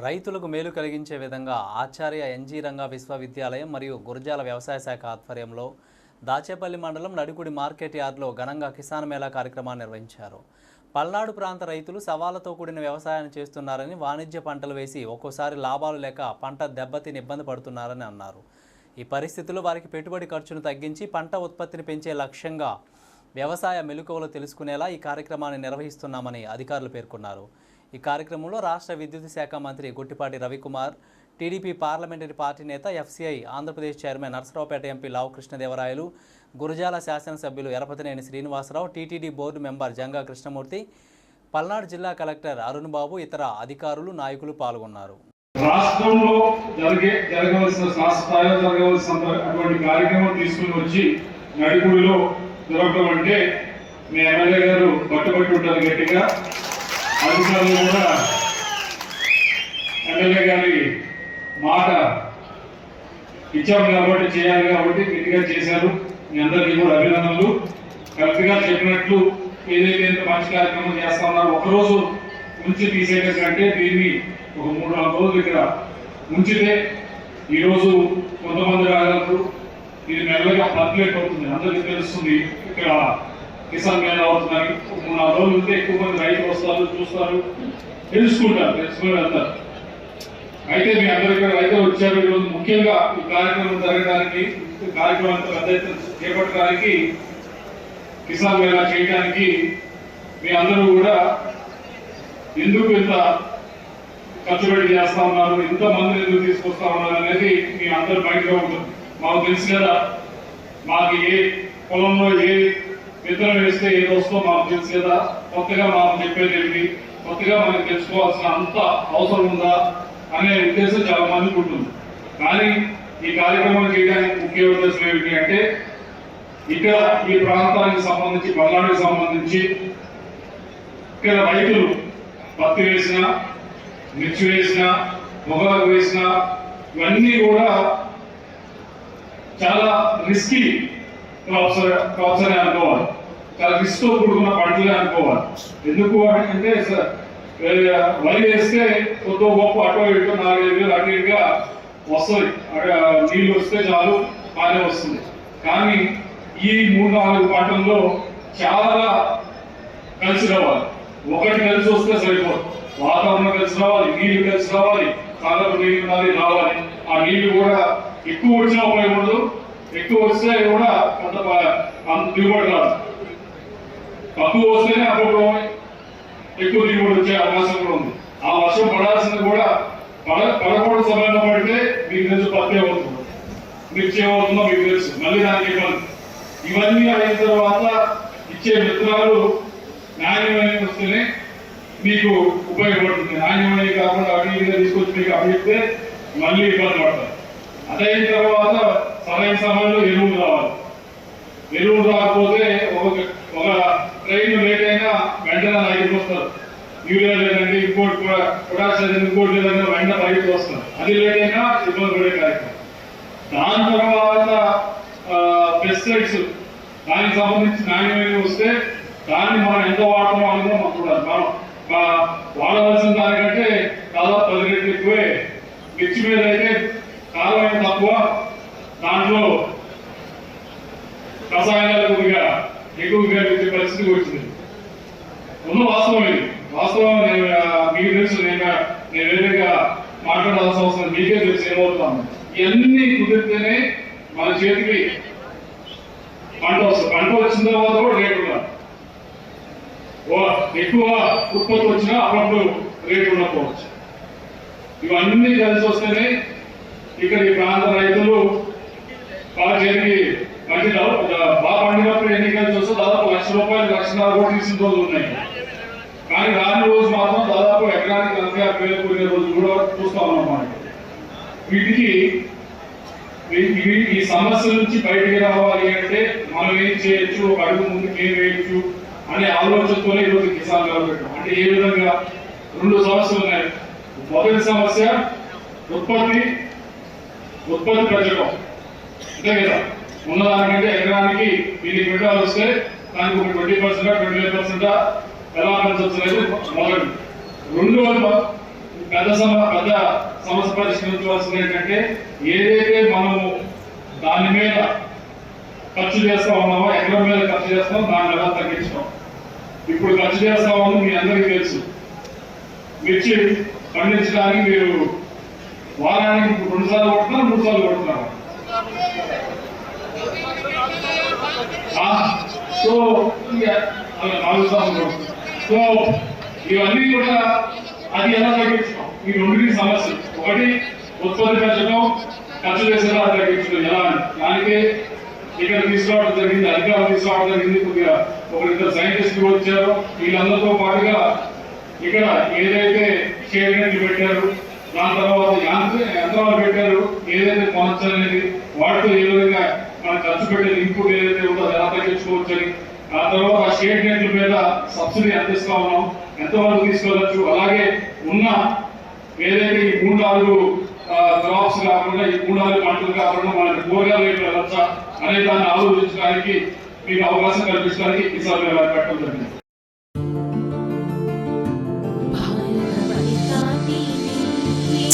రైతులకు మేలు కలిగించే విధంగా ఆచార్య ఎన్జీ రంగా విశ్వవిద్యాలయం మరియు గురజాల వ్యవసాయ శాఖ ఆధ్వర్యంలో దాచేపల్లి మండలం నడికుడి మార్కెట్ యార్డ్లో ఘనంగా కిసాన్ మేళా కార్యక్రమాన్ని నిర్వహించారు. పల్నాడు ప్రాంత రైతులు సవాళ్లతో కూడిన వ్యవసాయాన్ని చేస్తున్నారని, వాణిజ్య పంటలు వేసి ఒక్కోసారి లాభాలు లేక పంట దెబ్బతిని ఇబ్బంది పడుతున్నారని అన్నారు. ఈ పరిస్థితుల్లో వారికి పెట్టుబడి ఖర్చును తగ్గించి పంట ఉత్పత్తిని పెంచే లక్ష్యంగా వ్యవసాయ మెలకువలు తెలుసుకునేలా ఈ కార్యక్రమాన్ని నిర్వహిస్తున్నామని అధికారులు పేర్కొన్నారు. ఈ కార్యక్రమంలో రాష్ట్ర విద్యుత్ శాఖ మంత్రి Guttipati Ravikumar, TDP parliamentary party నేత, FCI Andhra Pradesh chairman Narasaraopet MP లావు కృష్ణదేవరాయలు, గురజాల శాసనసభ్యులు Yarapathineni Srinivasarao, TTD board member Janga Krishnamurthy, Palnadu జిల్లా కలెక్టర్ అరుణ్ బాబు, ఇతర అధికారులు, నాయకులు పాల్గొన్నారు. రాష్ట్రంలో జరగవలసిన శాస్త్రాలు జరగవలసిన అటువంటి కార్యక్రమం తీసుకుని వచ్చి నడికుడిలో దొరకడం అంటే మీ ఎమ్మెల్యే గారు పట్టుబట్టి ఉంటారు గట్టిగా. అధికారులు కూడా ఎమ్మెల్యే గారి మాట ఇచ్చాము కాబట్టి చేయాలి కాబట్టి గట్టిగా చేశారు. మీ అందరికీ కూడా అభినందనలు. కరెక్ట్ గా చెప్పినట్లు ఏదైతే ఇంత మంచి కార్యక్రమం చేస్తా ఉన్నారో ఒకరోజు ఉంచి తీసేయడం కంటే దీన్ని ఒక 3-4 రోజులు ఇక్కడ ఉంచితే ఈరోజు కొంతమంది రాగలరు. ఇది మెల్లగా పర్కులేట్ అవుతుంది, అందరికీ తెలుస్తుంది ఇక్కడ కిసాన్ మేళా అవుతుందని. 3-4 రోజులు ఉంటే ఎక్కువ మంది రైతులు వస్తారు, చూస్తారు, తెలుసుకుని వెళ్తారు. అయితే మీ అందరికీ రైతులు వచ్చారు. ఈరోజు ముఖ్యంగా ఈ కార్యక్రమం జరగడానికి, కార్యక్రమం పెద్ద ఎత్తున చేపట్టడానికి, కిసాన్ మేళా చేయడానికి మీ అందరూ కూడా ఎందుకు ఇంత ఖర్చు పెట్టి చేస్తా ఉన్నారు, ఇంతమంది ఎందుకు తీసుకొస్తా ఉన్నారు అనేది మీ అందరి బయటలో ఉంటుంది. మాకు తెలుసు కదా, మాకు ఏ పొలంలో ఏ విత్తనం వేస్తే ఏది వస్తుందో మాకు తెలుసు కదా. కొత్తగా మాకు చెప్పేది ఏంటి, కొత్తగా మనకి తెలుసుకోవాల్సిన అంత అవసరం ఉందా అనే ఉద్దేశం చాలా మందికి ఉంటుంది. కానీ ఈ కార్యక్రమం చేయడానికి ముఖ్య ఉద్దేశం ఏమిటి అంటే, ఇక్కడ ఈ ప్రాంతానికి సంబంధించి, పల్నాడుకి సంబంధించి ఇక్కడ రైతులు పత్తి వేసినా, మిర్చి వేసినా, పొగాకు వేసినా ఇవన్నీ కూడా చాలా రిస్కీ క్రాప్స్ అని అనుకోవాలి. చాలా రిస్క్ తో కూడుకున్న పంటలే అనుకోవాలి. ఎందుకు అంటే వరి వేస్తే కొత్త గొప్ప అటో ఇటో 4-5 వేలు అటు ఇటుగా వస్తుంది, నీళ్ళు వస్తే చాలు బాగానే వస్తుంది. కానీ ఈ 3-4 పంటల్లో చాలా కలిసి రావాలి. ఒకటి కలిసి వస్తే సరిపోదు, వాతావరణం కలిసి రావాలి, నీళ్లు కలిసి రావాలి, కాలపు నీళ్ళు రావాలి. ఆ నీళ్లు కూడా ఎక్కువ వచ్చినా ఉపయోగపడదు, ఎక్కువ వస్తే కూడా అంత దిగుబడి రాదు. తక్కువ వస్తేనే అప్పుడు ఎక్కువ దిగుబడి వచ్చే అవకాశం కూడా ఉంది. ఆ వర్షం పడాల్సింది కూడా పడకూడదు సమయంలో పడితే మీకు తెలుసు పత్తి అవుతుంది, మిర్చి ఏమవుతుందో మీకు తెలుసు, మళ్ళీ దానికి ఇబ్బంది. ఇవన్నీ అయిన తర్వాత ఇచ్చే విత్తనాలు నాణ్యమైన వస్తేనే మీకు ఉపయోగపడుతుంది. నాణ్యమైన కాకుండా అటు ఇటుగా తీసుకొచ్చి మీకు అప్పగిస్తే మళ్ళీ ఇబ్బంది పడతారు. అదైన తర్వాత సరైన సమయంలో ఎరువులు రావాలి. ఎరువులు రాకపోతే ఒక ట్రైన్ లేట్ అయినా వెంటనే రైతులు వస్తారు. యూరియా లేదండి, ఇంకోటి పొటాష్ లేదండి, ఇంకోటి లేదంటే వెంటనే రైతులు వస్తారు. అది లేట్ అయినా ఇబ్బంది పడే కార్యక్రమం. దాని తర్వాత పెస్టిసైడ్స్, దానికి సంబంధించి నాణ్యమైన వస్తే దాన్ని మనం ఎంత వాడతామో అని కూడా మనం చూడాలి. మనం వాడవలసిన దానికంటే దాదాపు 10 రెట్లు ఎక్కువే. మిర్చి మీద అయితే కాలమైన తక్కువ, దాంట్లో రసాయనాలు కొద్దిగా ఎక్కువగా ఇచ్చే పరిస్థితి వచ్చింది. ఉన్న వాస్తవం ఇది. వాస్తవం మీకు తెలుసు, నేను వేరేగా మాట్లాడాల్సిన అవసరం మీకే తెలుసు ఏమవుతాను. ఇవన్నీ కుదిరితేనే మన చేతికి పంట వస్తుంది. పంట వచ్చిన తర్వాత కూడా రేటు ఉండాలి. ఎక్కువ ఉత్పత్తి వచ్చినా అప్పుడు రేటు ఉండకపోవచ్చు. ఇవన్నీ కలిసి వస్తేనే ఇక్కడ ఈ ప్రాంత రైతులు బాగా చేతికి మంచి బాగా పండినప్పుడు ఎన్ని కలిసి వస్తే దాదాపు ₹1,00,000, ₹1,50,000 కూడా తీసిన రోజులు ఉన్నాయి. కానీ రాని రోజు మాత్రం దాదాపు ఎకరానికి 46,000 కూడిన రోజులు కూడా చూస్తా ఉన్నాం. మనకి వీటికి ఈ సమస్య నుంచి బయటికి రావాలి అంటే మనం ఏం చేయొచ్చు, ఒక అడుగు ముందుకు ఏం వేయచ్చు అనే ఆలోచనతోనే ఈరోజు కిసాన్ మేళా పెట్టాం. అంటే ఏ విధంగా 2 సమస్యలు ఉన్నాయి. మొదటి సమస్య ఉత్పత్తి పెంచడం. అంతే కదా, ఉన్నదానికంటే ఎకరానికి 1000 క్వింటాలు వస్తే దానికి ఒక 20%, 25% ఎలా పెంచవచ్చు అనేది మొదటి. రెండోది పెద్ద సమస్య పరిష్కరించవలసింది ఏంటంటే ఏదైతే మనము దాని మీద ఖర్చు చేస్తా ఉన్నామో, ఎకరం మీద ఖర్చు చేస్తాం, దాన్ని ఎలా తగ్గించడం. ఇప్పుడు ఖర్చు చేస్తా ఉన్నాం మీ అందరికీ తెలుసు. మిర్చి పండించడానికి మీరు వారానికి 2 సార్లు కొడుతున్నారు, 3 సార్లు కొడుతున్నారు. సో 4 సార్లు. సో ఇవన్నీ కూడా అది ఎలా తగ్గించడం, ఈ రెండింటి సమస్యలు. ఒకటి ఉత్పత్తి పెంచడం, ఖర్చు చేసేలా తగ్గించడం ఎలా అని దానికే ఇక్కడ తీసుకురావడం జరిగింది, అధికారులు తీసుకురావడం జరిగింది. కొద్దిగా ఒకరిద్దరు సైంటిస్టులు వచ్చారు. వీళ్ళందరితో పాటుగా ఇక్కడ ఏదైతే షేడ్ నెట్లు పెట్టారు, దాని తర్వాత యంత్రాలు పెట్టారు, ఏదైతే కొనొచ్చనేది వాటితో ఏ విధంగా మనం ఖర్చు పెట్టే ఇన్పుట్ ఏదైతే ఉందో ఎలా తగ్గించుకోవచ్చని, ఆ తర్వాత ఆ షేడ్ నెట్ల మీద సబ్సిడీ అందిస్తా ఉన్నాం, ఎంతవరకు తీసుకోవచ్చు. అలాగే ఉన్న ఏదైతే ఈ 3-4 క్రాప్స్ కాకుండా, ఈ 3-4 పంటలు కాకుండా మన కూరగాయలు రేట్లు వెళ్ళొచ్చా అనే దాన్ని ఆలోచించడానికి మీకు అవకాశం కల్పించడానికి ఈ సభ పెట్టడం జరిగింది.